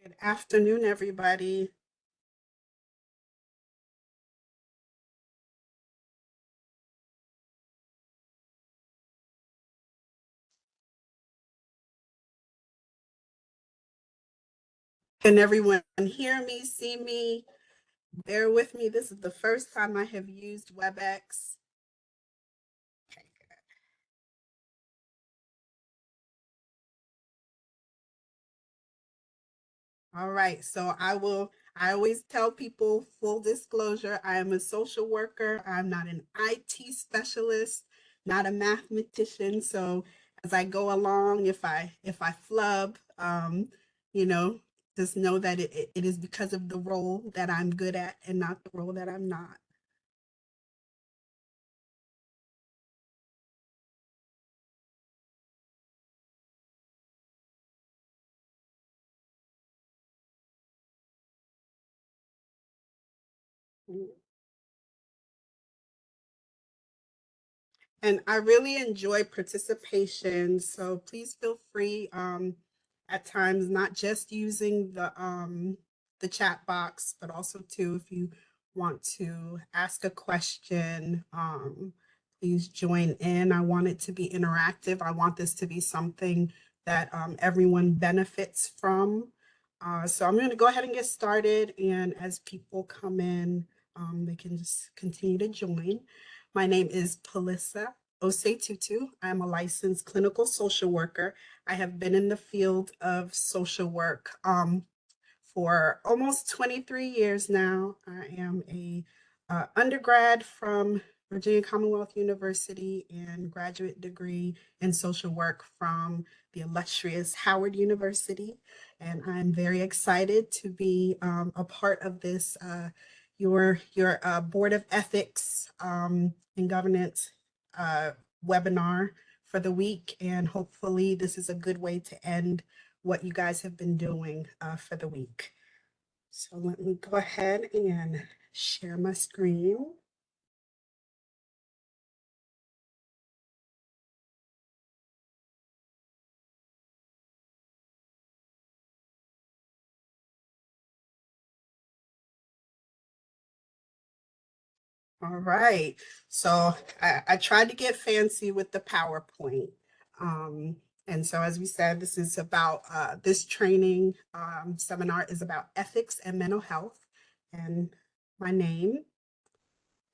Good afternoon, everybody. Can everyone hear me, see me? Bear with me. This is the first time I have used WebEx. Okay, good. All right, so I always tell people, full disclosure, I am a social worker. I'm not an IT specialist, not a mathematician. So as I go along, if I flub, you know, just know that it is because of the role that I'm good at and not the role that I'm not. And I really enjoy participation. So please feel free at times, not just using the chat box, but also too, if you want to ask a question, please join in. I want it to be interactive. I want this to be something that everyone benefits from. So I'm going to go ahead and get started. And as people come in, they can just continue to join. My name is Palesa Osei-Tutu. I'm a licensed clinical social worker. I have been in the field of social work for almost 23 years now. I am a undergrad from Virginia Commonwealth University and graduate degree in social work from the illustrious Howard University. And I'm very excited to be a part of this your Board of Ethics and Governance webinar for the week. And hopefully this is a good way to end what you guys have been doing for the week. So let me go ahead and share my screen. All right. So I tried to get fancy with the PowerPoint. And so as we said, this is about this training seminar is about ethics and mental health and my name.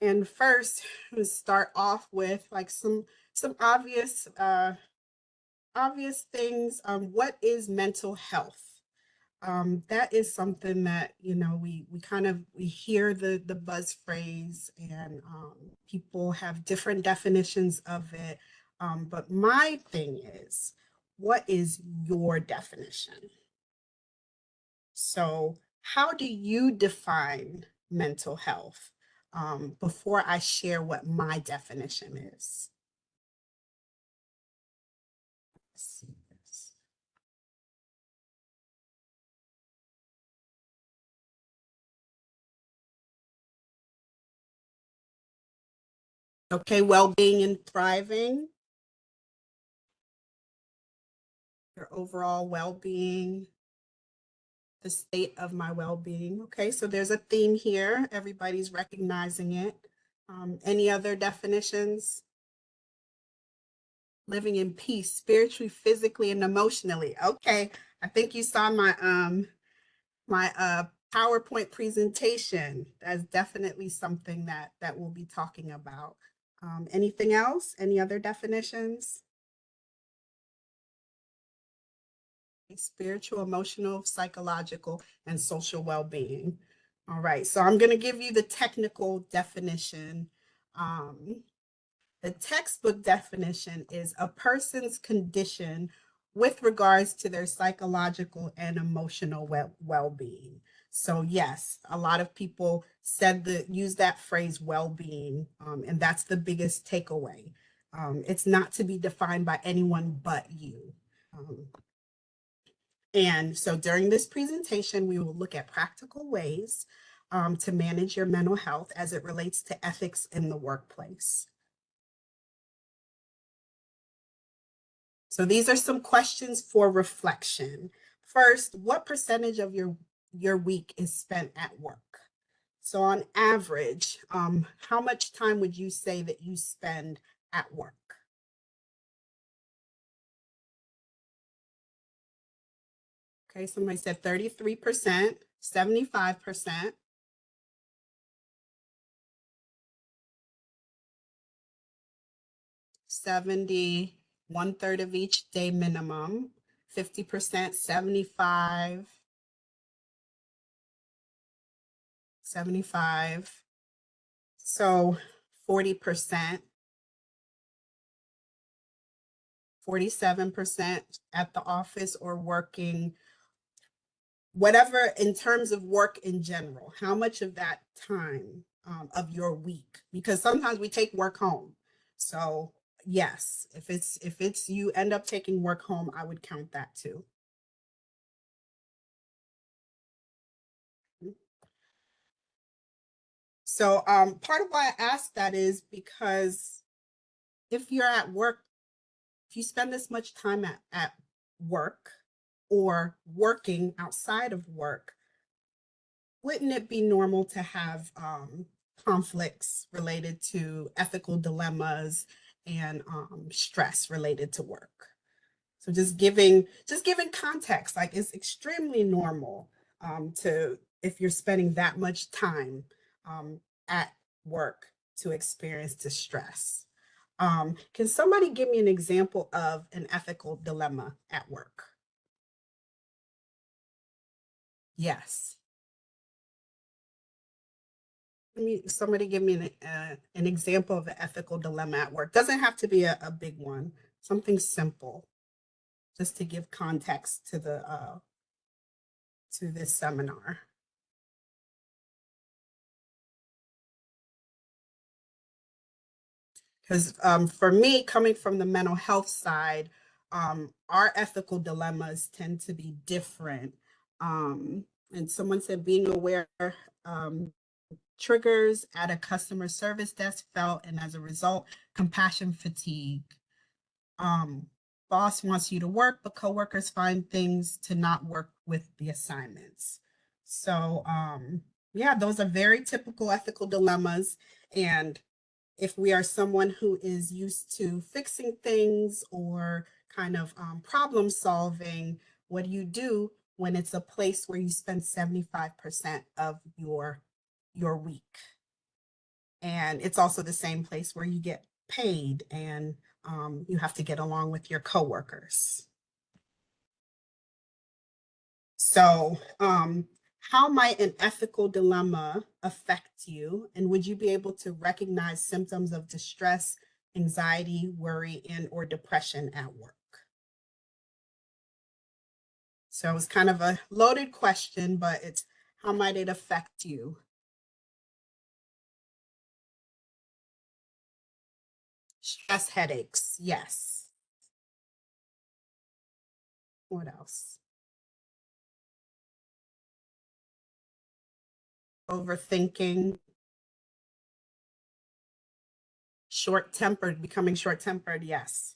And first, we start off with like some obvious things. What is mental health? That is something that we kind of we hear the buzz phrase, and people have different definitions of it. But my thing is, what is your definition? So, how do you define mental health? Before I share what my definition is. Let's see this. Okay, well-being and thriving, your overall well-being, the state of my well-being. Okay, so there's a theme here. Everybody's recognizing it. Any other definitions? Living in peace, spiritually, physically, and emotionally. Okay, I think you saw my PowerPoint presentation. That's definitely something that we'll be talking about. Anything else? Any other definitions? Spiritual, emotional, psychological, and social well-being. All right, so I'm going to give you the technical definition. Um, the textbook definition is a person's condition with regards to their psychological and emotional well-being. So yes, a lot of people use that phrase well-being, and that's the biggest takeaway. It's not to be defined by anyone but you. And so during this presentation, we will look at practical ways to manage your mental health as it relates to ethics in the workplace. So these are some questions for reflection. first, what percentage of your week is spent at work? So on average, how much time would you say that you spend at work? Okay, somebody said 33%, 75%, 70, one third of each day minimum, 50%, 75, 75. So 40%, 47% at the office or working, whatever in terms of work in general, how much of that time of your week? Because sometimes we take work home. So yes, if it's you end up taking work home, I would count that too. So part of why I asked that is because if you're at work, if you spend this much time at work or working outside of work, wouldn't it be normal to have conflicts related to ethical dilemmas and stress related to work? So just giving context, like it's extremely normal to if you're spending that much time at work to experience distress. Can somebody give me an example of an ethical dilemma at work? Yes. Somebody give me an example of an ethical dilemma at work. Doesn't have to be a big one. Something simple, just to give context to this seminar. Because for me, coming from the mental health side, our ethical dilemmas tend to be different. And someone said being aware um, triggers at a customer service desk felt, and as a result, compassion fatigue. Um, Boss wants you to work, but coworkers find things to not work with the assignments. So, yeah, those are very typical ethical dilemmas. And if we are someone who is used to fixing things or kind of problem solving, what do you do when it's a place where you spend 75% of your week? And it's also the same place where you get paid and you have to get along with your coworkers. So, how might an ethical dilemma affect you? And would you be able to recognize symptoms of distress, anxiety, worry, and or depression at work? So it's kind of a loaded question, but it's how might it affect you? Stress, headaches, yes. What else? Overthinking, short-tempered, becoming short-tempered, yes.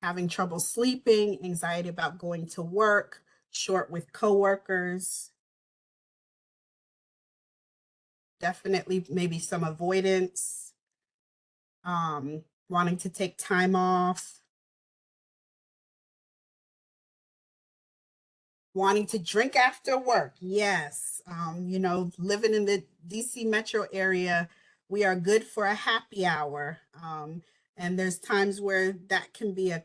Having trouble sleeping, anxiety about going to work, short with coworkers, definitely maybe some avoidance, wanting to take time off, wanting to drink after work. Yes. Living in the DC metro area, we are good for a happy hour. And there's times where that can be a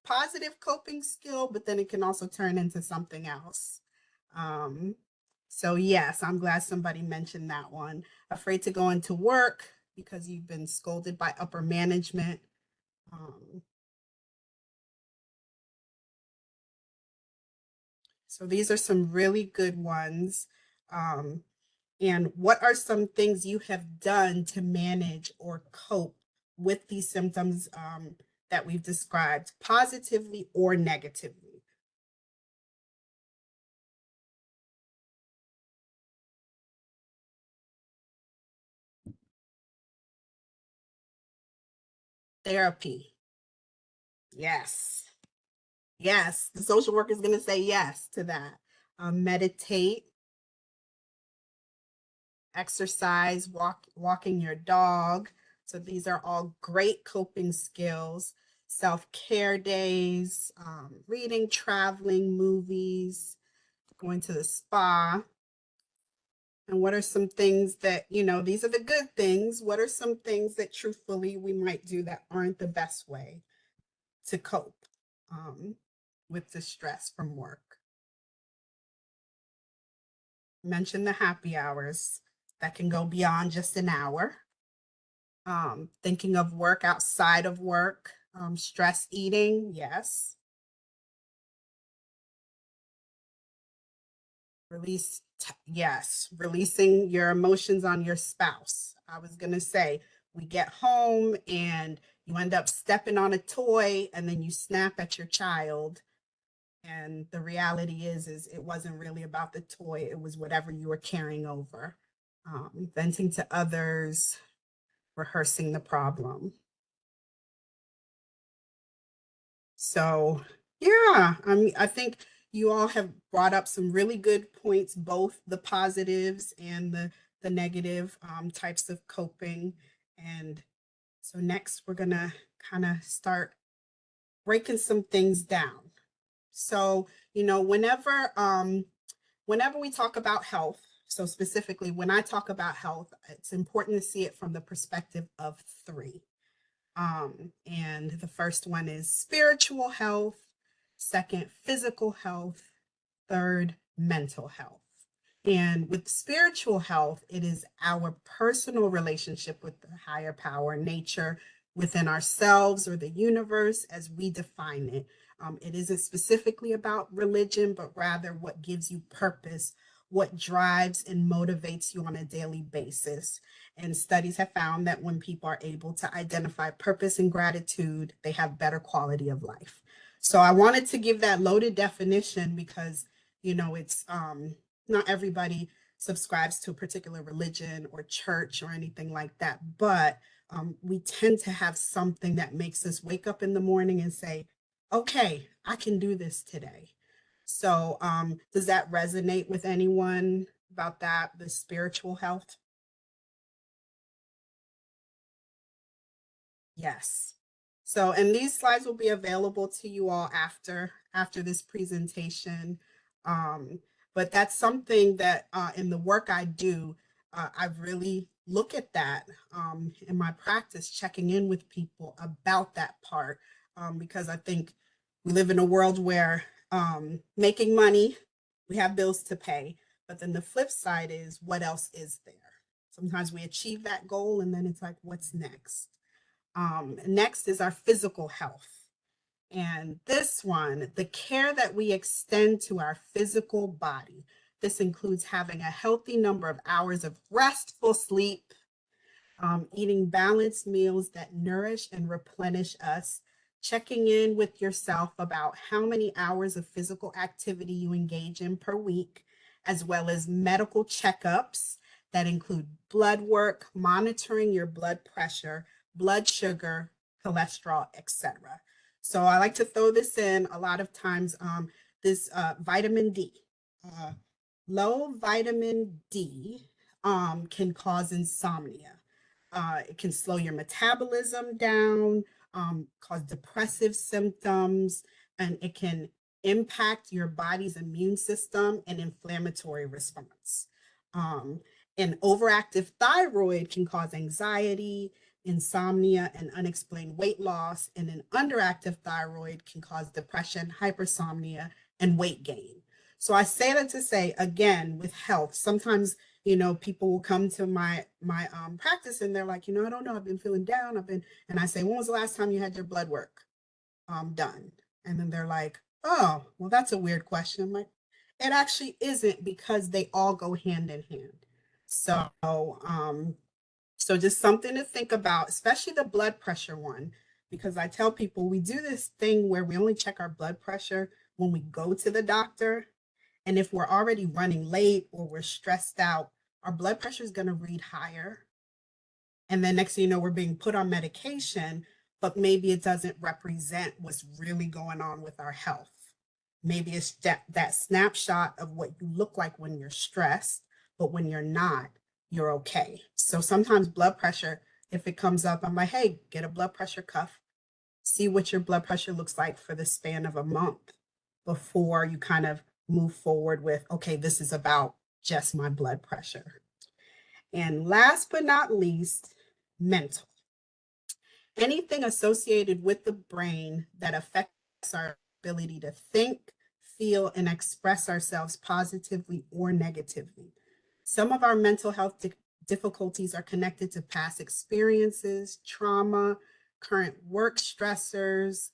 positive coping skill, but then it can also turn into something else. Um, so yes, I'm glad somebody mentioned that one. Afraid to go into work because you've been scolded by upper management. Um, so these are some really good ones. Um, and what are some things you have done to manage or cope with these symptoms that we've described, positively or negatively? Therapy. Yes. Yes. The social worker is going to say yes to that. Meditate, exercise, walking your dog. So these are all great coping skills. Self-care days, reading, traveling, movies, going to the spa. And what are some things that, these are the good things. What are some things that truthfully we might do that aren't the best way to cope with the stress from work? Mention the happy hours that can go beyond just an hour. Thinking of work outside of work, stress eating, yes. Yes, releasing your emotions on your spouse. I was going to say, we get home and you end up stepping on a toy and then you snap at your child. And the reality is it wasn't really about the toy. It was whatever you were carrying over. Venting to others, rehearsing the problem. So, yeah, I think you all have brought up some really good points, both the positives and the negative types of coping. And so next we're gonna kind of start breaking some things down. So, whenever we talk about health, so specifically when I talk about health, it's important to see it from the perspective of three. And the first one is spiritual health, second, physical health, third, mental health. And with spiritual health, it is our personal relationship with the higher power, nature, within ourselves or the universe as we define it. It isn't specifically about religion, but rather what gives you purpose, what drives and motivates you on a daily basis. And studies have found that when people are able to identify purpose and gratitude, they have better quality of life. So I wanted to give that loaded definition because, it's not everybody subscribes to a particular religion or church or anything like that, but we tend to have something that makes us wake up in the morning and say, okay, I can do this today. So, does that resonate with anyone about that, the spiritual health? Yes. So, and these slides will be available to you all after this presentation. Um, but that's something that in the work I do, I really look at that in my practice, checking in with people about that part, because I think we live in a world where making money, we have bills to pay, but then the flip side is what else is there? Sometimes we achieve that goal and then it's like, what's next? Next is our physical health. And this one, the care that we extend to our physical body. This includes having a healthy number of hours of restful sleep, eating balanced meals that nourish and replenish us, checking in with yourself about how many hours of physical activity you engage in per week, as well as medical checkups that include blood work, monitoring your blood pressure, blood sugar, cholesterol, etc. So I like to throw this in a lot of times. This vitamin D, uh, low vitamin D can cause insomnia. It can slow your metabolism down, cause depressive symptoms, and it can impact your body's immune system and inflammatory response. Um, an overactive thyroid can cause anxiety, insomnia, and unexplained weight loss, and an underactive thyroid can cause depression, hypersomnia, and weight gain. So I say that to say, again, with health, sometimes people will come to my practice and they're like, I don't know, I've been feeling down. And I say, when was the last time you had your blood work done? And then they're like, oh, well, that's a weird question. I'm like, it actually isn't, because they all go hand in hand. So, so just something to think about, especially the blood pressure one, because I tell people we do this thing where we only check our blood pressure when we go to the doctor. And if we're already running late or we're stressed out, our blood pressure is going to read higher. And then next thing you know, we're being put on medication. but maybe it doesn't represent what's really going on with our health. Maybe it's that snapshot of what you look like when you're stressed, but when you're not, you're okay. So sometimes blood pressure, if it comes up, I'm like, hey, get a blood pressure cuff, see what your blood pressure looks like for the span of a month before you kind of move forward with, okay, this is about just my blood pressure. And last but not least, mental. Anything associated with the brain that affects our ability to think, feel, and express ourselves positively or negatively. Some of our mental health difficulties are connected to past experiences, trauma, current work stressors,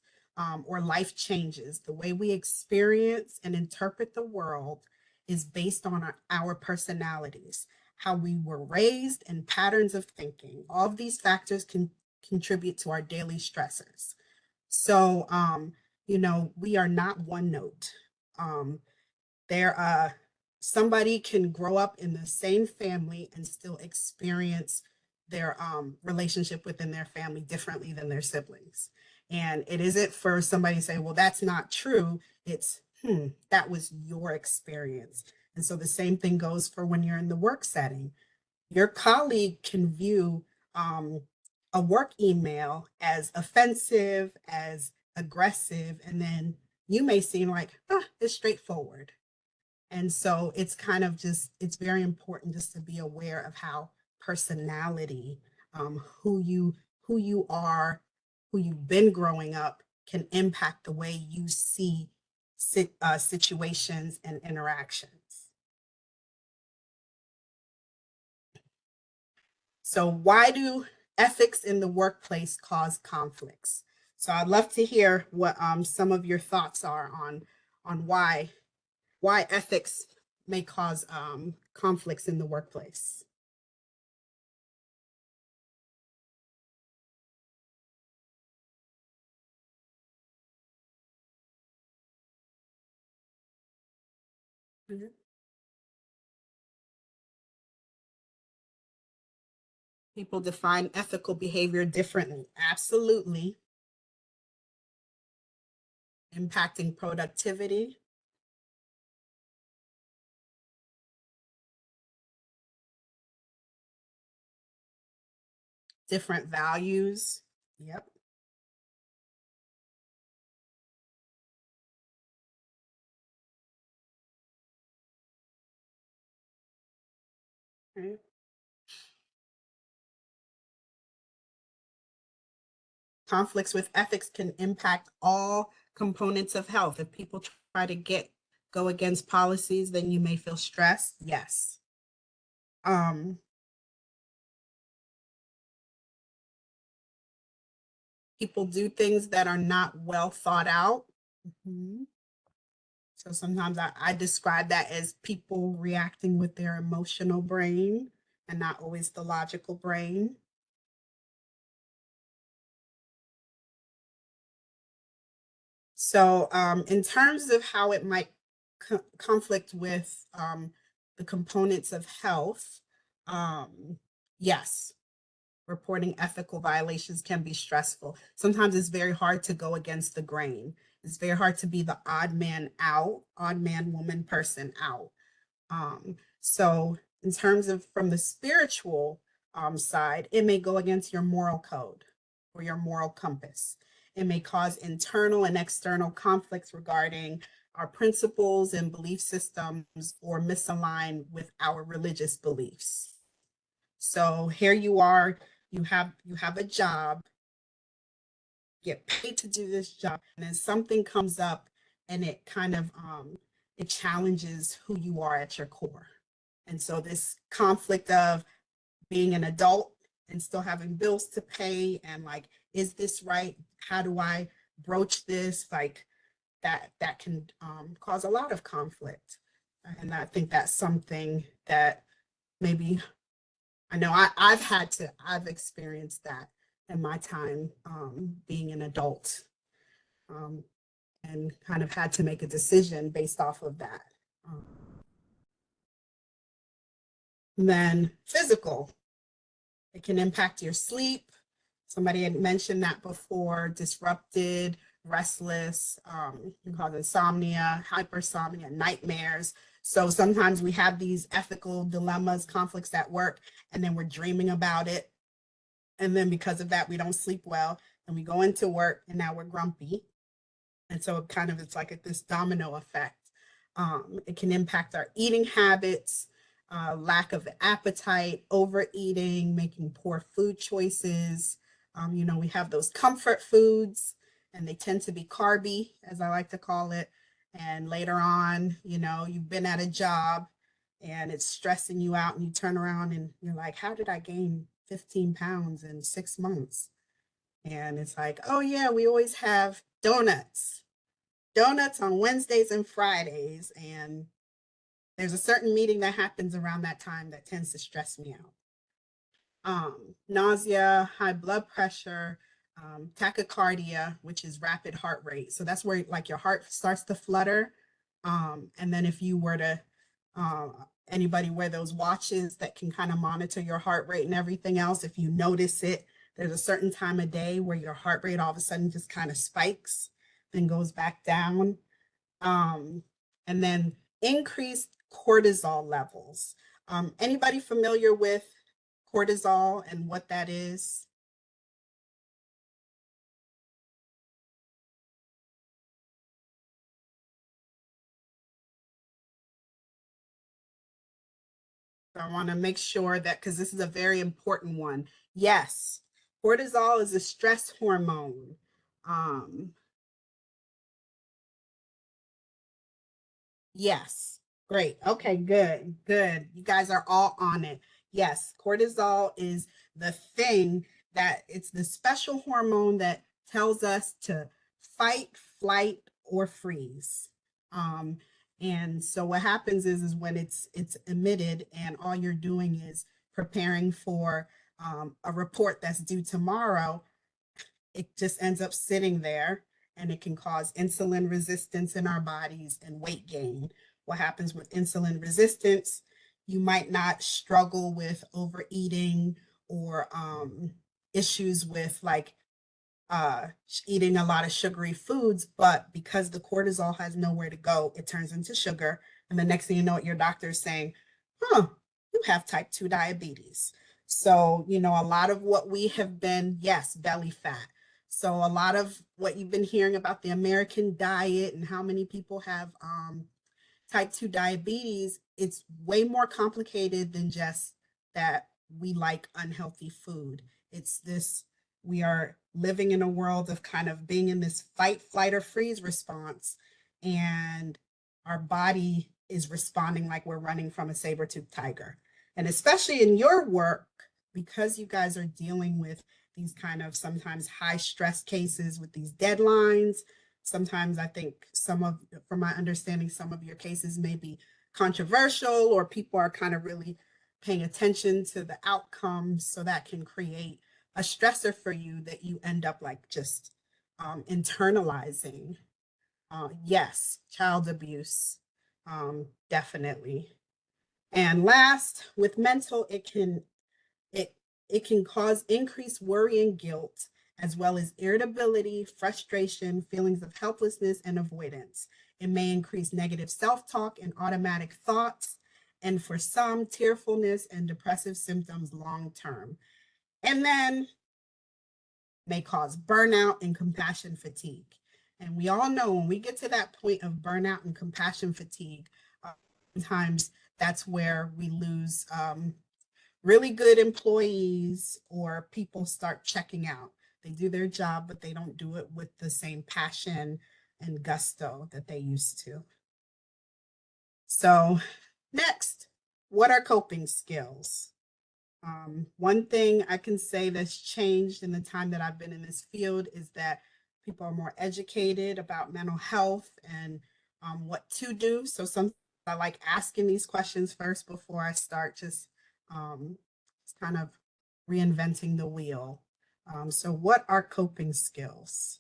or life changes. The way we experience and interpret the world is based on our personalities, how we were raised, and patterns of thinking. All of these factors can contribute to our daily stressors. So, we are not one note. There, somebody can grow up in the same family and still experience their relationship within their family differently than their siblings. And it isn't for somebody to say, well, that's not true. It's, that was your experience. And so the same thing goes for when you're in the work setting. Your colleague can view a work email as offensive, as aggressive, and then you may seem like, it's straightforward. And so it's kind of just, it's very important just to be aware of how personality, who you are, who you've been growing up can impact the way you see situations and interactions. So why do ethics in the workplace cause conflicts? So I'd love to hear what some of your thoughts are on why ethics may cause conflicts in the workplace. Mhm. People define ethical behavior differently. Absolutely. Impacting productivity, different values. Yep. Right. Conflicts with ethics can impact all components of health. If people try to go against policies, then you may feel stressed. Yes. Um, People do things that are not well thought out. Mhm. So sometimes I describe that as people reacting with their emotional brain and not always the logical brain. So, in terms of how it might conflict with the components of health, yes, reporting ethical violations can be stressful. Sometimes it's very hard to go against the grain. It's very hard to be the odd man out, odd man, woman, person out. So, in terms of from the spiritual side, it may go against your moral code or your moral compass. It may cause internal and external conflicts regarding our principles and belief systems or misalign with our religious beliefs. So here you are, you have a job, get paid to do this job, and then something comes up and it kind of it challenges who you are at your core. And so this conflict of being an adult and still having bills to pay and like, is this right? How do I broach this? Like that can cause a lot of conflict. And I think that's something that maybe I know I've experienced that in my time being an adult um, and kind of had to make a decision based off of that. Um, then physical, it can impact your sleep, Somebody had mentioned that before, disrupted, restless, we call it insomnia, hypersomnia, nightmares. So sometimes we have these ethical dilemmas, conflicts at work, and then we're dreaming about it. And then because of that, we don't sleep well and we go into work and now we're grumpy. And so it kind of, it's like this domino effect. It can impact our eating habits, lack of appetite, overeating, making poor food choices. We have those comfort foods and they tend to be carby, as I like to call it. And later on, you've been at a job and it's stressing you out and you turn around and you're like, how did I gain 15 pounds in 6 months? And it's like, oh yeah, we always have donuts on Wednesdays and Fridays. And there's a certain meeting that happens around that time that tends to stress me out. Nausea, high blood pressure, tachycardia, which is rapid heart rate. So that's where like your heart starts to flutter. And then if you were to, anybody wear those watches that can kind of monitor your heart rate and everything else, if you notice it, there's a certain time of day where your heart rate all of a sudden just kind of spikes and goes back down. And then increased cortisol levels. Anybody familiar with cortisol and what that is? So I want to make sure that, because this is a very important one. Yes, cortisol is a stress hormone. Um, Yes. Great. Okay, good. Good. You guys are all on it. Yes, cortisol is the thing that it's the special hormone that tells us to fight, flight, or freeze. Um, and so what happens is when it's emitted and all you're doing is preparing for a report that's due tomorrow, it just ends up sitting there and it can cause insulin resistance in our bodies and weight gain. What happens with insulin resistance? You might not struggle with overeating or issues with like uh, eating a lot of sugary foods, but because the cortisol has nowhere to go, it turns into sugar. And the next thing you know, your doctor is saying, huh, you have type 2 diabetes. So, a lot of what we have been, yes, belly fat. So, a lot of what you've been hearing about the American diet and how many people have type 2 diabetes, it's way more complicated than just that we like unhealthy food. It's this, we are living in a world of kind of being in this fight, flight, or freeze response. And our body is responding like we're running from a saber-toothed tiger. And especially in your work, because you guys are dealing with these kind of sometimes high stress cases with these deadlines. Sometimes I think from my understanding, some of your cases may be controversial or people are kind of really paying attention to the outcomes. So that can create a stressor for you that you end up like just internalizing. Yes, child abuse, definitely. And last, with mental, it it can cause increased worry and guilt, as well as irritability, frustration, feelings of helplessness, and avoidance. It may increase negative self-talk and automatic thoughts, and for some, tearfulness and depressive symptoms long term. And then may cause burnout and compassion fatigue. And we all know when we get to that point of burnout and compassion fatigue, sometimes that's where we lose really good employees or people start checking out. They do their job, but they don't do it with the same passion and gusto that they used to. So, next, what are coping skills? One thing I can say that's changed in the time that I've been in this field is that people are more educated about mental health and what to do. So some I like asking these questions first before I start just kind of reinventing the wheel. So what are coping skills?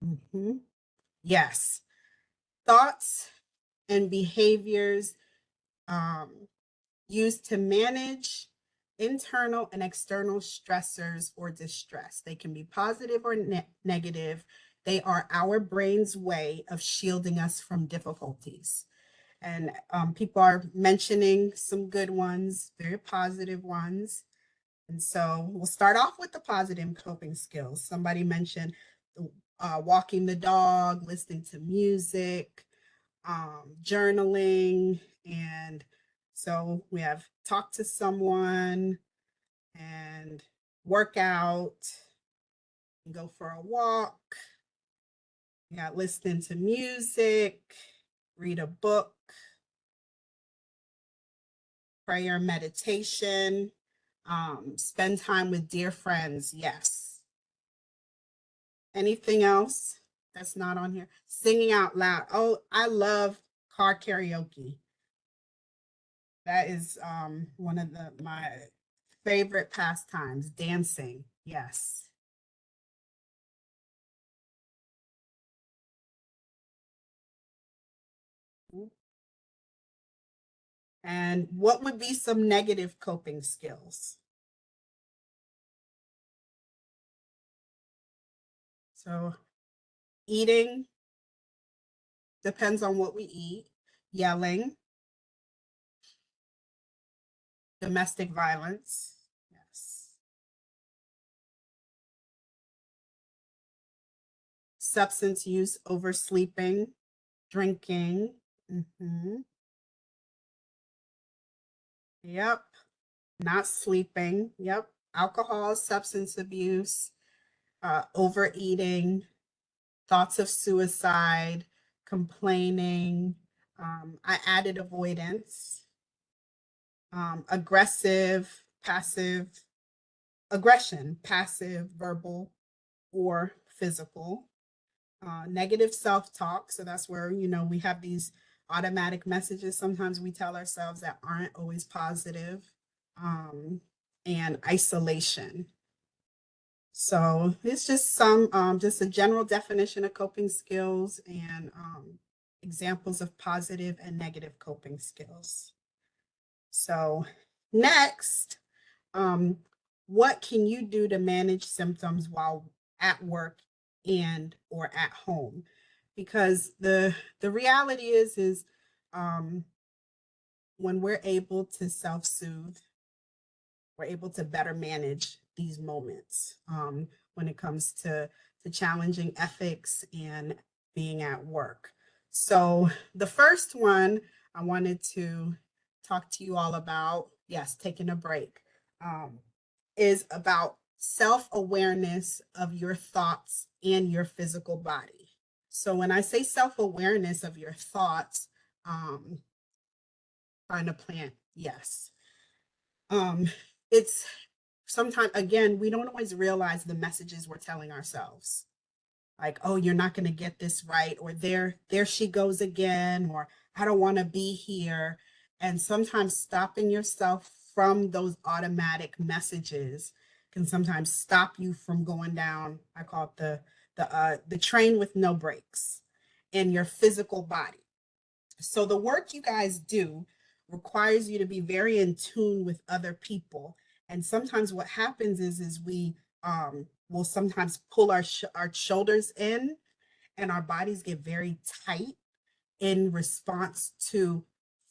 Mhm. Yes, thoughts and behaviors um, used to manage internal and external stressors or distress. They can be positive or negative. They are our brain's way of shielding us from difficulties. And people are mentioning some good ones, very positive ones. And so we'll start off with the positive coping skills. Somebody mentioned walking the dog, listening to music, journaling. And so we have talk to someone and work out, go for a walk. Yeah, listening to music, read a book, prayer, meditation, spend time with dear friends. Yes. Anything else that's not on here? Singing out loud. Oh, I love car karaoke. That is one of my favorite pastimes. Dancing. Yes. And what would be some negative coping skills? So eating depends on what we eat. Yelling, domestic violence. Yes. Substance use, oversleeping, drinking. Yep. Not sleeping. Yep. Alcohol, substance abuse, overeating, thoughts of suicide, complaining. I added avoidance, aggressive, passive, aggression, passive, verbal, or physical. Negative self-talk. So that's where, we have these automatic messages. Sometimes we tell ourselves that aren't always positive. Um, and isolation. So it's just just a general definition of coping skills and examples of positive and negative coping skills. So next, um, what can you do to manage symptoms while at work and or at home? Because the reality is um, when we're able to self-soothe, we're able to better manage these moments when it comes to challenging ethics and being at work. So the first one I wanted to talk to you all about, yes, taking a break, is about self-awareness of your thoughts and your physical body. So when I say self-awareness of your thoughts, find a plant, yes. It's sometimes, again, we don't always realize the messages we're telling ourselves, like, oh, you're not going to get this right, or there she goes again, or I don't want to be here. And sometimes stopping yourself from those automatic messages can sometimes stop you from going down, I call it the train with no brakes in your physical body. So the work you guys do requires you to be very in tune with other people. And sometimes what happens is we will sometimes pull our shoulders in, and our bodies get very tight in response to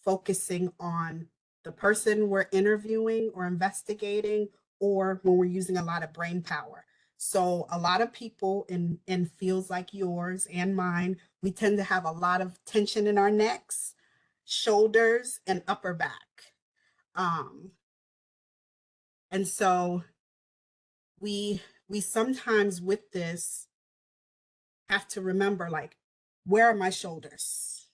focusing on the person we're interviewing or investigating, or when we're using a lot of brain power. So a lot of people in fields like yours and mine, we tend to have a lot of tension in our necks, shoulders, and upper back. Um, and so we sometimes with this have to remember, like, where are my shoulders?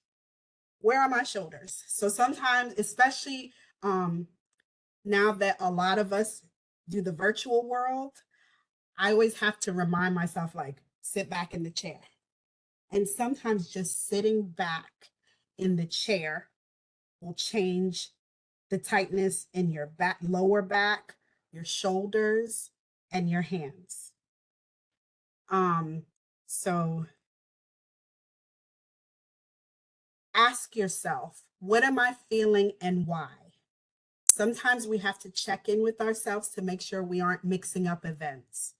Where are my shoulders? So sometimes, especially now that a lot of us do the virtual world, I always have to remind myself, like, sit back in the chair. And sometimes just sitting back in the chair will change the tightness in your back, lower back, your shoulders, and your hands. So ask yourself, what am I feeling and why? sometimes we have to check in with ourselves to make sure we aren't mixing up events,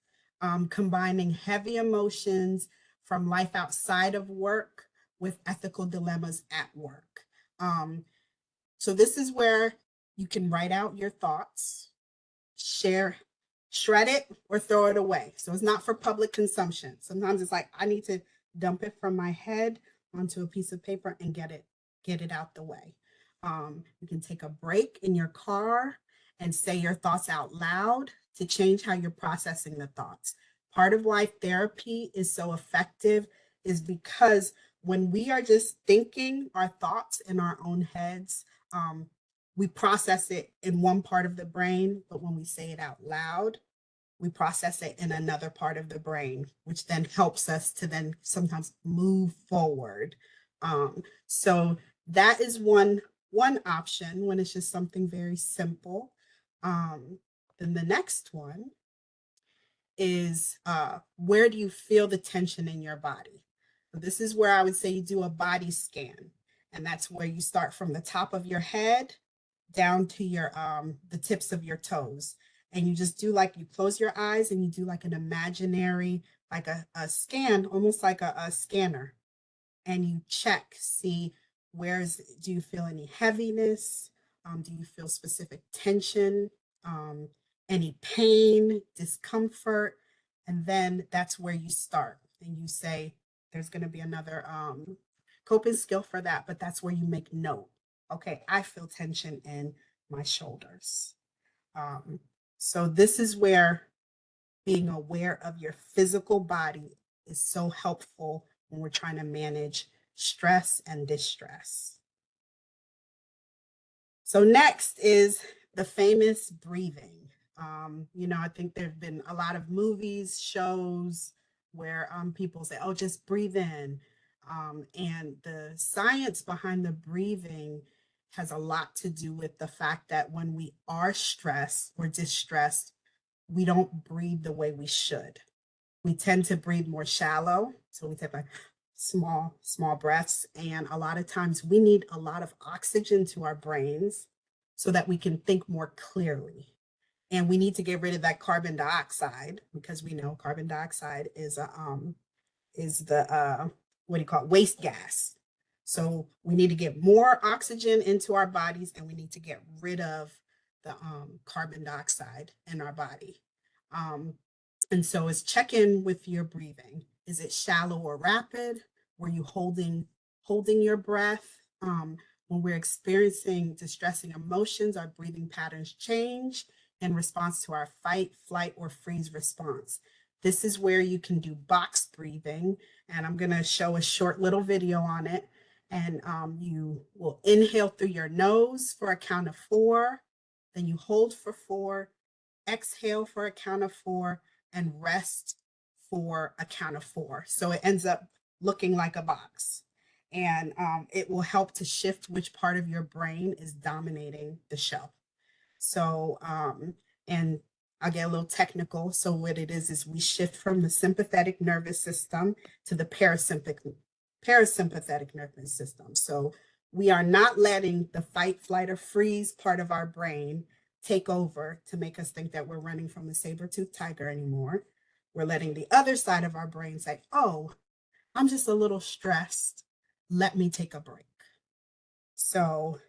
combining heavy emotions from life outside of work with ethical dilemmas at work. So this is where you can write out your thoughts, share, shred it, or throw it away. So it's not for public consumption. Sometimes it's like I need to dump it from my head onto a piece of paper and get it out the way. You can take a break in your car and say your thoughts out loud to change how you're processing the thoughts. Part of why therapy is so effective is because when we are just thinking our thoughts in our own heads, we process it in one part of the brain, but when we say it out loud, we process it in another part of the brain, which then helps us to then sometimes move forward. So that is one option when it's just something very simple. Then the next one is where do you feel the tension in your body? So this is where I would say you do a body scan, and that's where you start from the top of your head down to your the tips of your toes, and you just do like you close your eyes and you do like an imaginary like a scan, almost like a scanner, and you check, see do you feel any heaviness, do you feel specific tension, um, any pain, discomfort, and then that's where you start and you say there's going to be another coping skill for that, but that's where you make note. Okay, I feel tension in my shoulders. um, so this is where being aware of your physical body is so helpful when we're trying to manage stress and distress. So next is the famous breathing. I think there have been a lot of movies, shows where people say, oh, just breathe in. And the science behind the breathing has a lot to do with the fact that when we are stressed or distressed, we don't breathe the way we should. We tend to breathe more shallow. So we take like small breaths. And a lot of times we need a lot of oxygen to our brains so that we can think more clearly. And we need to get rid of that carbon dioxide because we know carbon dioxide is the what do you call it? Waste gas. So we need to get more oxygen into our bodies and we need to get rid of the carbon dioxide in our body. Um, and so it's check in with your breathing. Is it shallow or rapid? Were you holding your breath? When we're experiencing distressing emotions, our breathing patterns change in response to our fight, flight, or freeze response. This is where you can do box breathing, and I'm going to show a short little video on it. And you will inhale through your nose for a count of 4, then you hold for 4, exhale for a count of 4, and rest for a count of 4. So it ends up looking like a box. And it will help to shift which part of your brain is dominating the show. So, and I'll get a little technical. So what it is we shift from the sympathetic nervous system to the parasympathetic nervous system. So we are not letting the fight, flight, or freeze part of our brain take over to make us think that we're running from the saber-toothed tiger anymore. We're letting the other side of our brain say, oh, I'm just a little stressed. Let me take a break. So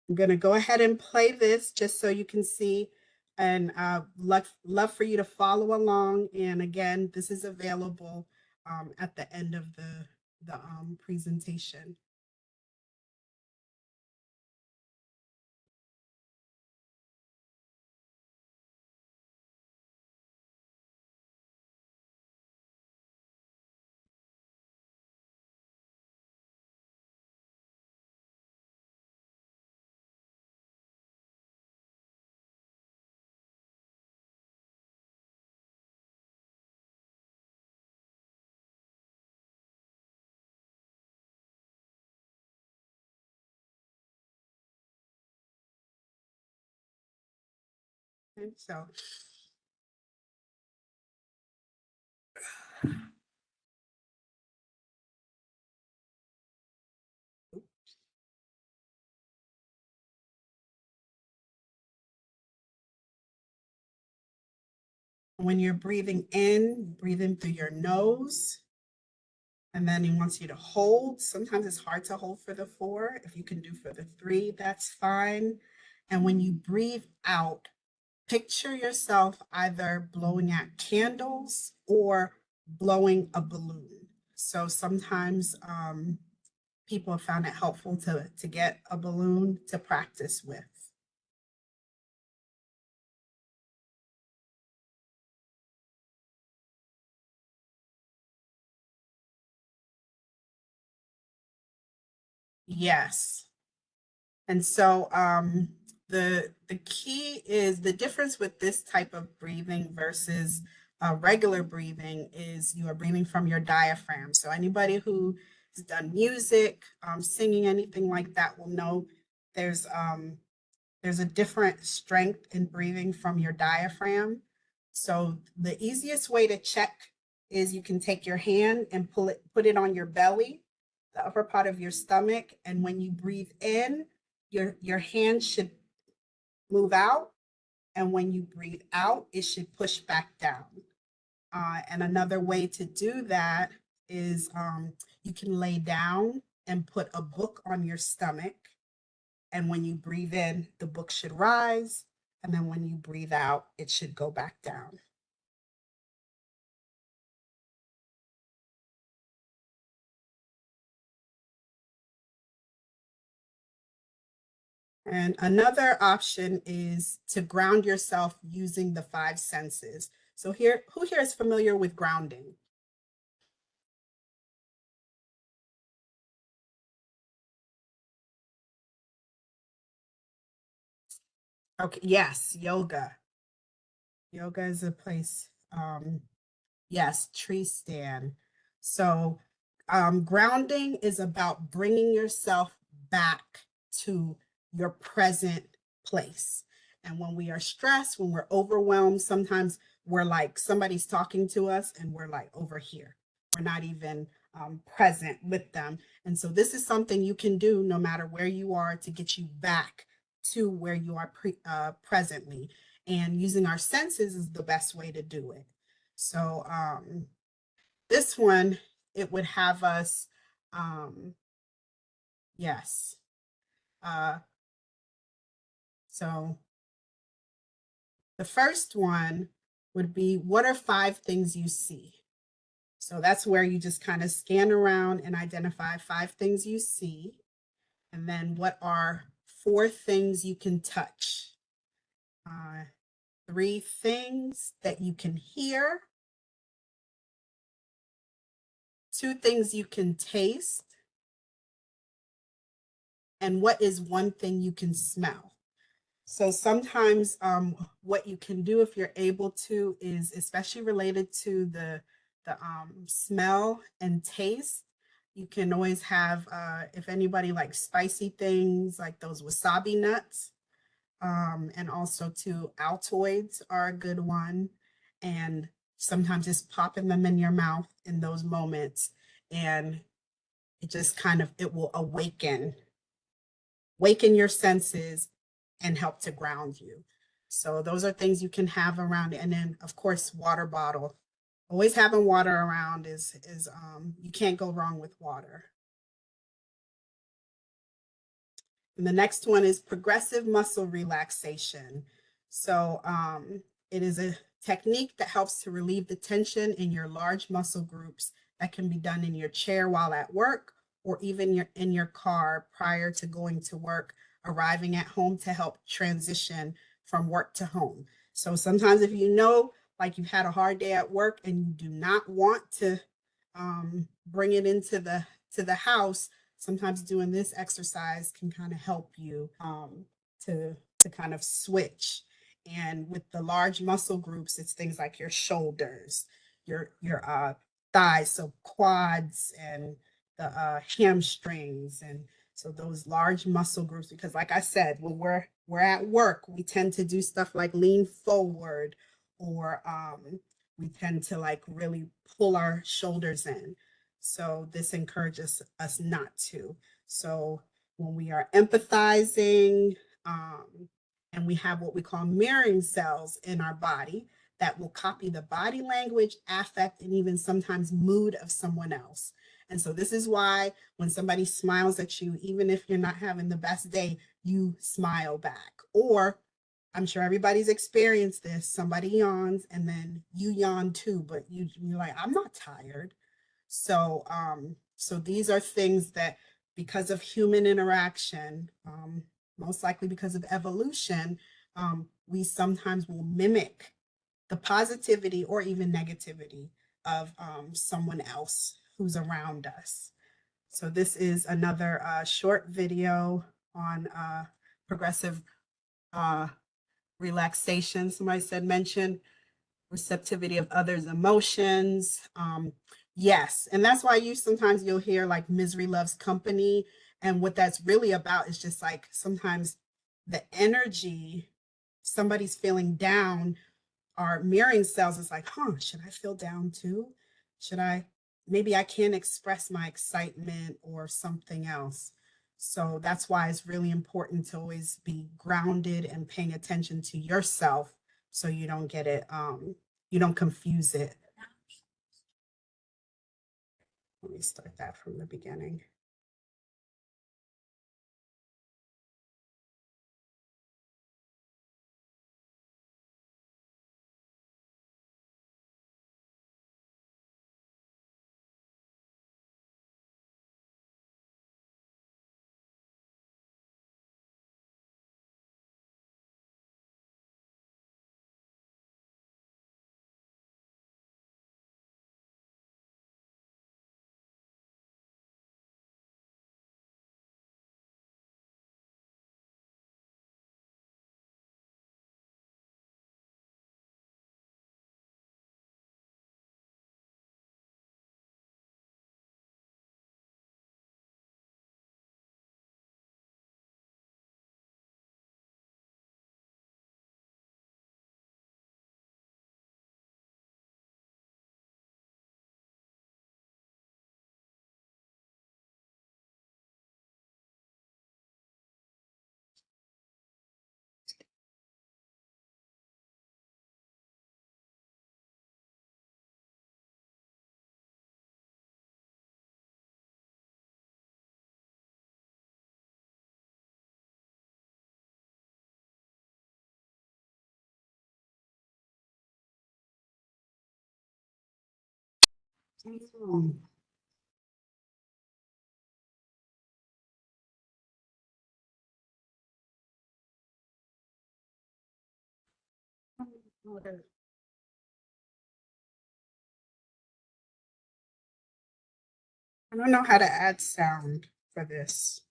I'm going to go ahead and play this just so you can see, and love for you to follow along. And again, this is available at the end of the presentation. And so When you're breathing in, breathe in through your nose. And then he wants you to hold. Sometimes it's hard to hold for the 4. If you can do for the 3, that's fine. And when you breathe out, picture yourself either blowing out candles or blowing a balloon. So sometimes people have found it helpful to get a balloon to practice with. Yes. And so the key is the difference with this type of breathing versus regular breathing is you are breathing from your diaphragm. So anybody who has done music, singing, anything like that will know there's a different strength in breathing from your diaphragm. So the easiest way to check is you can take your hand and put it on your belly, the upper part of your stomach, and when you breathe in, your hand should move out, and when you breathe out, it should push back down. And another way to do that is you can lay down and put a book on your stomach, and when you breathe in, the book should rise, and then when you breathe out, it should go back down. And another option is to ground yourself using the 5 senses. So who here is familiar with grounding? Okay, yes, yoga. Yoga is a place. Yes, tree stand. So grounding is about bringing yourself back to your present place. And when we are stressed, when we're overwhelmed, sometimes we're like somebody's talking to us and we're like over here. We're not even present with them. And so this is something you can do no matter where you are to get you back to where you are presently. And using our senses is the best way to do it. So this one, it would have us, yes. Uh, so the first one would be, what are 5 things you see? So that's where you just kind of scan around and identify 5 things you see. And then what are 4 things you can touch? 3 things that you can hear. 2 things you can taste. And what is 1 thing you can smell? So sometimes what you can do if you're able to is, especially related to the smell and taste, you can always have, if anybody likes spicy things, like those wasabi nuts, and also too, Altoids are a good one. And sometimes just popping them in your mouth in those moments, and it just kind of, it will awaken your senses and help to ground you. So those are things you can have around. And then of course, water bottle. Always having water around is you can't go wrong with water. And the next one is progressive muscle relaxation. So it is a technique that helps to relieve the tension in your large muscle groups that can be done in your chair while at work, or even in your car prior to going to work, arriving at home to help transition from work to home. So sometimes if you know, like you've had a hard day at work and you do not want to bring it into the house, sometimes doing this exercise can kind of help you to kind of switch. And with the large muscle groups, it's things like your shoulders, your thighs, so quads, and the hamstrings, and so those large muscle groups. Because, like I said, when we're at work, we tend to do stuff like lean forward, or we tend to like really pull our shoulders in. So this encourages us not to. So when we are empathizing, and we have what we call mirroring cells in our body that will copy the body language, affect, and even sometimes mood of someone else. And so this is why when somebody smiles at you, even if you're not having the best day, you smile back. Or I'm sure everybody's experienced this. Somebody yawns and then you yawn too, but you're like, I'm not tired. So these are things that because of human interaction, most likely because of evolution, we sometimes will mimic the positivity or even negativity of someone else who's around us. So this is another short video on progressive uh, relaxation. Somebody said mention receptivity of others' emotions. Yes, and that's why sometimes you'll hear like misery loves company. And what that's really about is just like sometimes the energy, somebody's feeling down, our mirroring cells is like, should I feel down too? Should I, maybe I can't express my excitement or something else. So that's why it's really important to always be grounded and paying attention to yourself so you don't get it, you don't confuse it. Let me start that from the beginning. Mm. I don't know how to add sound for this.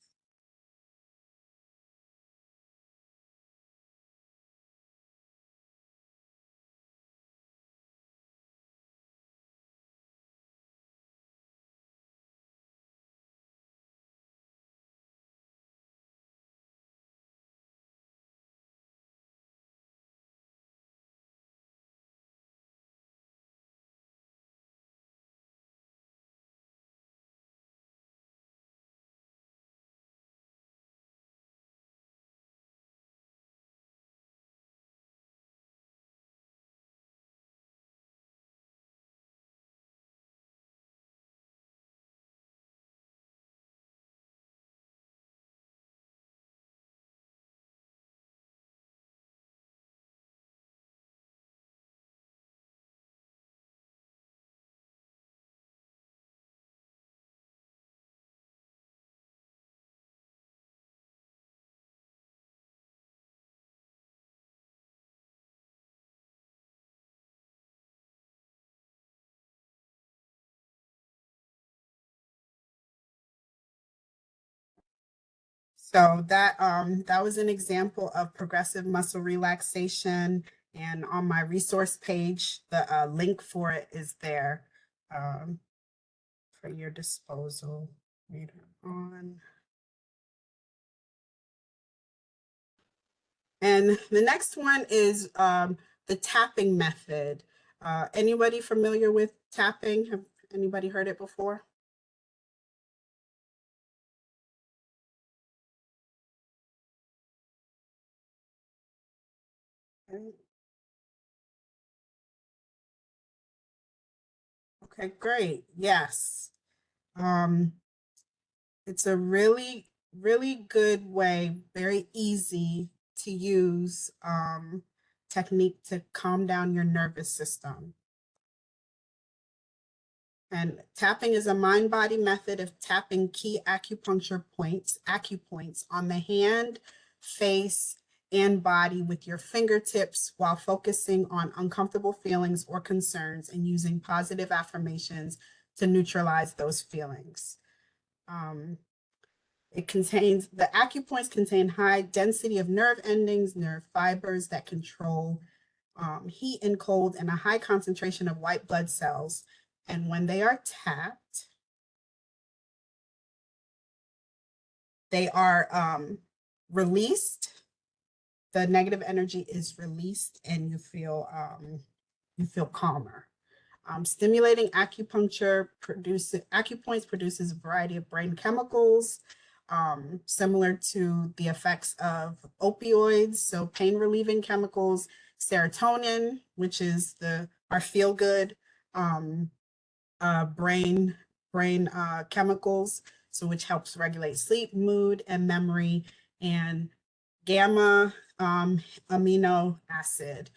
So that was an example of progressive muscle relaxation. And on my resource page, the link for it is there um, for your disposal later on. And the next one is the tapping method. Anybody familiar with tapping? Have anybody heard it before? Okay. Okay, great. Yes. Um, it's a really, really good way, very easy to use technique to calm down your nervous system. And tapping is a mind-body method of tapping key acupoints on the hand, face, and body with your fingertips while focusing on uncomfortable feelings or concerns and using positive affirmations to neutralize those feelings. Um, the acupoints contain high density of nerve endings, nerve fibers that control heat and cold, and a high concentration of white blood cells. And when they are tapped, they are released. The negative energy is released, and you feel calmer. Stimulating acupoints produces a variety of brain chemicals, similar to the effects of opioids. So pain relieving chemicals, serotonin, which is our feel good um, brain chemicals, so which helps regulate sleep, mood, and memory, and gamma amino acid,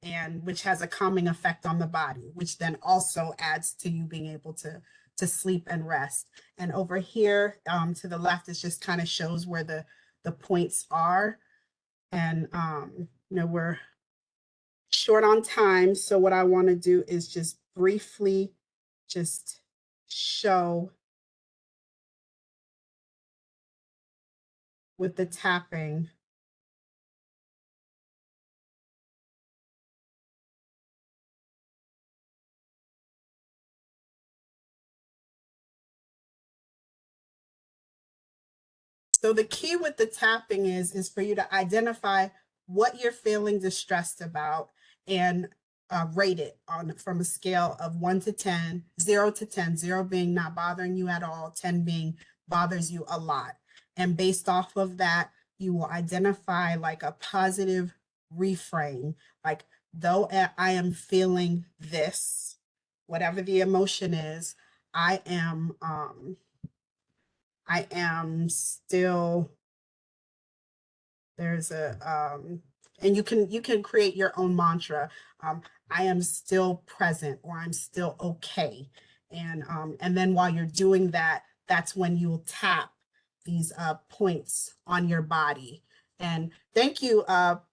and which has a calming effect on the body, which then also adds to you being able to sleep and rest. And over here to the left, it just kind of shows where the points are. And we're short on time, so what I want to do is just briefly just show with the tapping. So the key with the tapping is for you to identify what you're feeling distressed about and rate it from a scale of 1 to 10, 0 to 10, 0 being not bothering you at all, 10 being bothers you a lot. And based off of that, you will identify like a positive reframe, like though I am feeling this, whatever the emotion is, I am still, there's and you can create your own mantra. I am still present, or I'm still okay. And then while you're doing that, that's when you'll tap these points on your body. And thank you,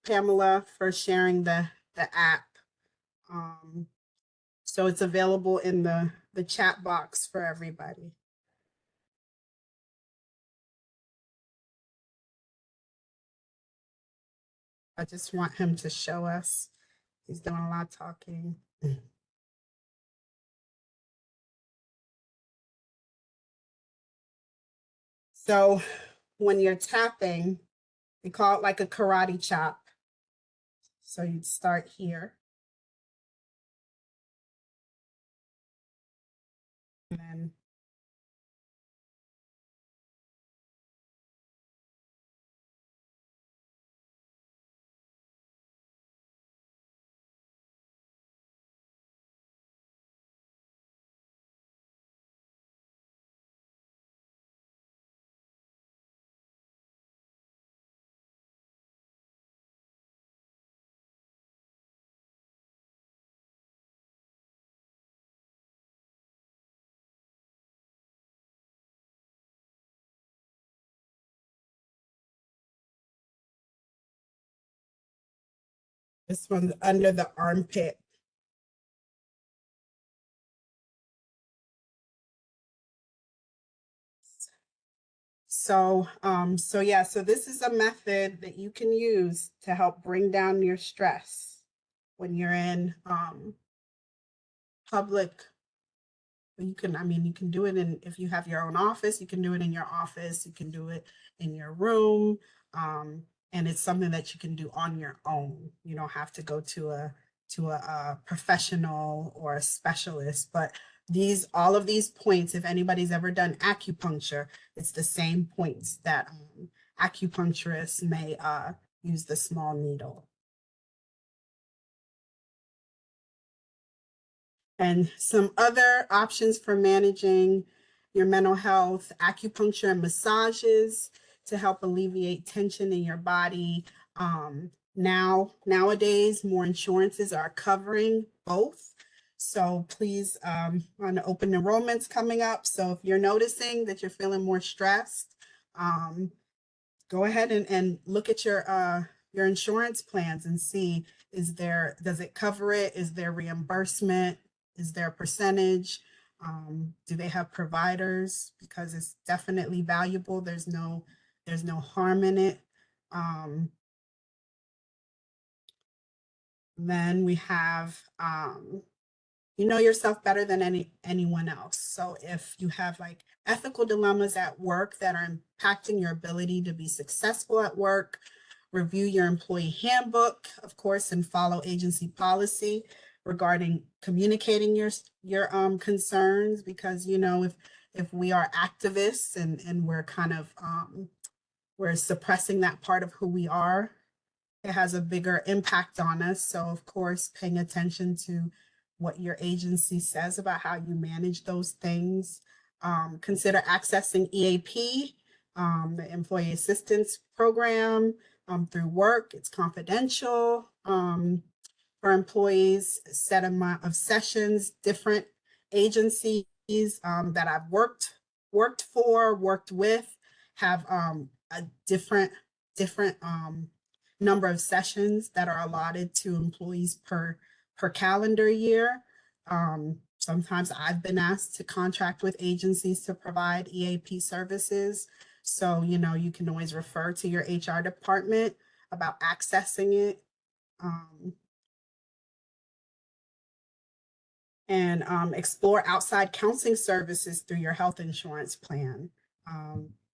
Pamela, for sharing the app. So it's available in the chat box for everybody. I just want him to show us. He's doing a lot of talking. So when you're tapping, we call it like a karate chop. So you'd start here. And then this one's under the armpit. So yeah, so this is a method that you can use to help bring down your stress when you're in public. You can do it if you have your own office, you can do it in your office, you can do it in your room. And it's something that you can do on your own. You don't have to go to a professional or a specialist, but all of these points, if anybody's ever done acupuncture, it's the same points that acupuncturists may use the small needle. And some other options for managing your mental health: acupuncture and massages to help alleviate tension in your body. Nowadays, more insurances are covering both. So please, on open enrollments coming up. So if you're noticing that you're feeling more stressed, go ahead and look at your insurance plans and see, does it cover it? Is there reimbursement? Is there a percentage? Do they have providers? Because it's definitely valuable. There's no harm in it. Then we have, you know yourself better than anyone else. So if you have like ethical dilemmas at work that are impacting your ability to be successful at work, review your employee handbook, of course, and follow agency policy regarding communicating your concerns. Because, you know, if we are activists and we're kind of we're suppressing that part of who we are, it has a bigger impact on us. So of course, paying attention to what your agency says about how you manage those things. Consider accessing EAP, the Employee Assistance Program, through work. It's confidential for employees. Set amount of sessions. Different agencies that I've worked with have a different number of sessions that are allotted to employees per calendar year. Sometimes I've been asked to contract with agencies to provide EAP services. So, you know, you can always refer to your HR department about accessing it. And explore outside counseling services through your health insurance plan.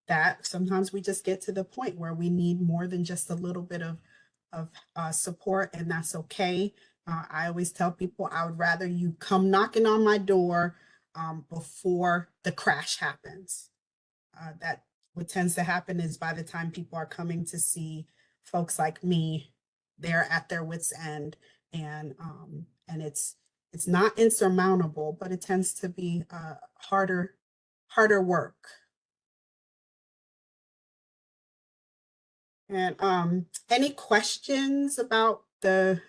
That sometimes we just get to the point where we need more than just a little bit of support, and that's okay. I always tell people I would rather you come knocking on my door before the crash happens. That what tends to happen is by the time people are coming to see folks like me, they're at their wits' end, and it's not insurmountable, but it tends to be harder work. And any questions about the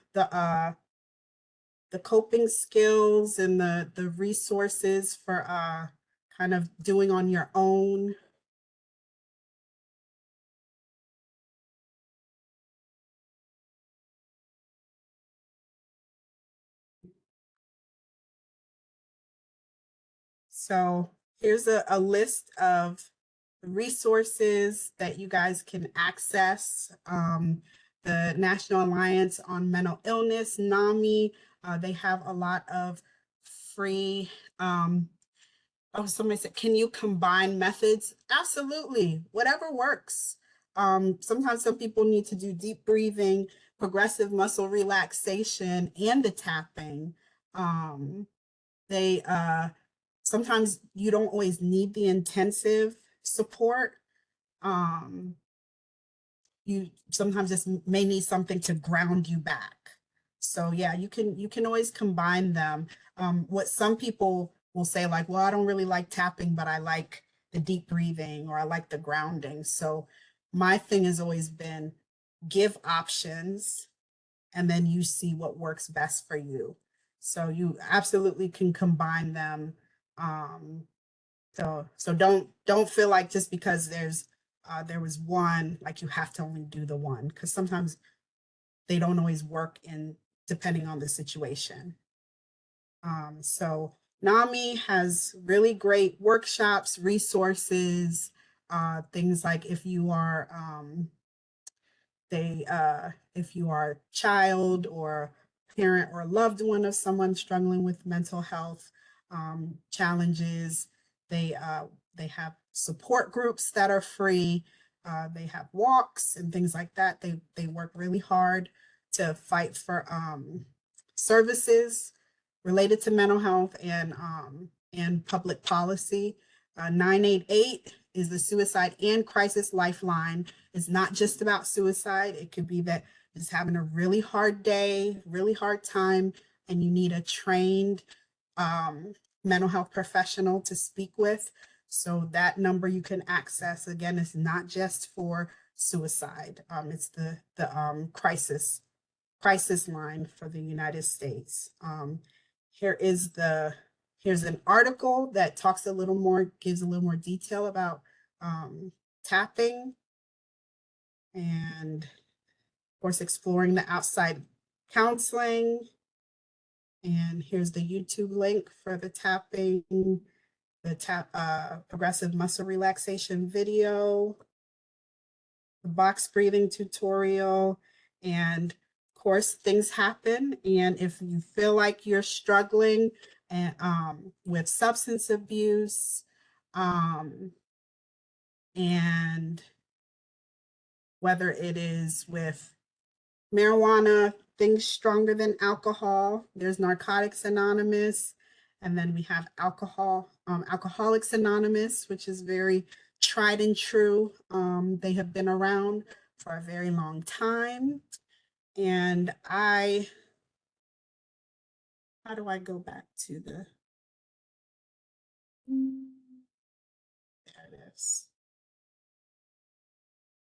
coping skills and the resources for kind of doing on your own? So here's a list of resources that you guys can access. The National Alliance on Mental Illness, NAMI, they have a lot of free, oh, somebody said, can you combine methods? Absolutely, whatever works. Sometimes some people need to do deep breathing, progressive muscle relaxation, and the tapping. They sometimes you don't always need the intensive support. You sometimes just may need something to ground you back. So yeah, you can always combine them. What some people will say, like, well, I don't really like tapping, but I like the deep breathing, or I like the grounding. So my thing has always been give options, and then you see what works best for you. So you absolutely can combine them. So don't feel like just because there was one, like you have to only do the one, because sometimes they don't always work in depending on the situation. So NAMI has really great workshops, resources, things like if you are if you are a child or parent or loved one of someone struggling with mental health challenges, they have support groups that are free. They have walks and things like that. They work really hard to fight for services related to mental health and public policy. 988 is the Suicide and Crisis Lifeline. It's not just about suicide. It could be that just having a really hard day, really hard time, and you need a trained mental health professional to speak with. So that number you can access, again, is not just for suicide. It's the crisis line for the United States. Here is here's an article that talks a little more, gives a little more detail about tapping, and of course exploring the outside counseling. And here's the YouTube link for the tapping, the progressive muscle relaxation video, the box breathing tutorial, and of course things happen. And if you feel like you're struggling and with substance abuse, and whether it is with marijuana, things stronger than alcohol, there's Narcotics Anonymous, and then we have Alcoholics Anonymous, which is very tried and true. They have been around for a very long time. And how do I go back to there it is.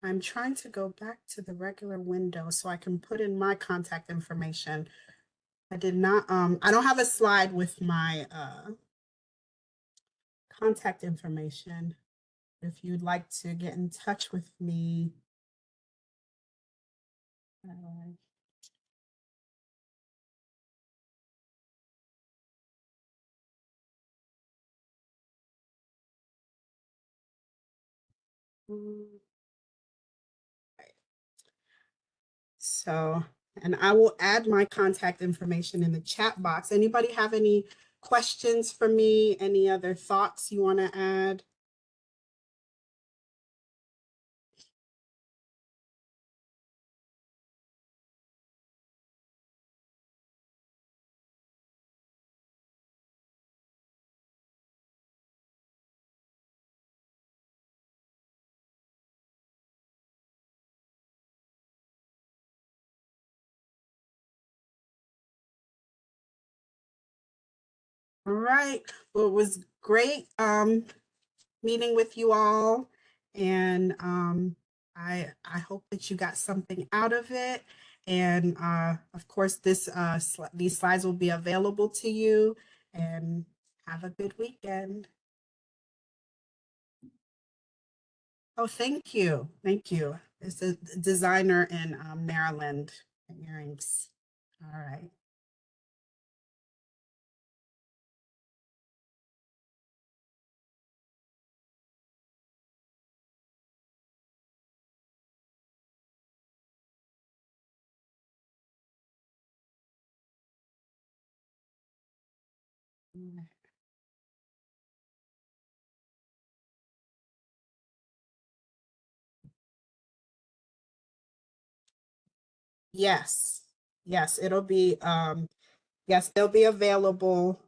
I'm trying to go back to the regular window so I can put in my contact information. I did not, I don't have a slide with my contact information. If you'd like to get in touch with me, so, and I will add my contact information in the chat box. Anybody have any questions for me? Any other thoughts you want to add? All right. Well, it was great meeting with you all, and I hope that you got something out of it. And of course, these slides will be available to you. And have a good weekend. Oh, thank you, thank you. It's a designer in Maryland, earrings. All right. Yes, yes, it'll be yes, they'll be available.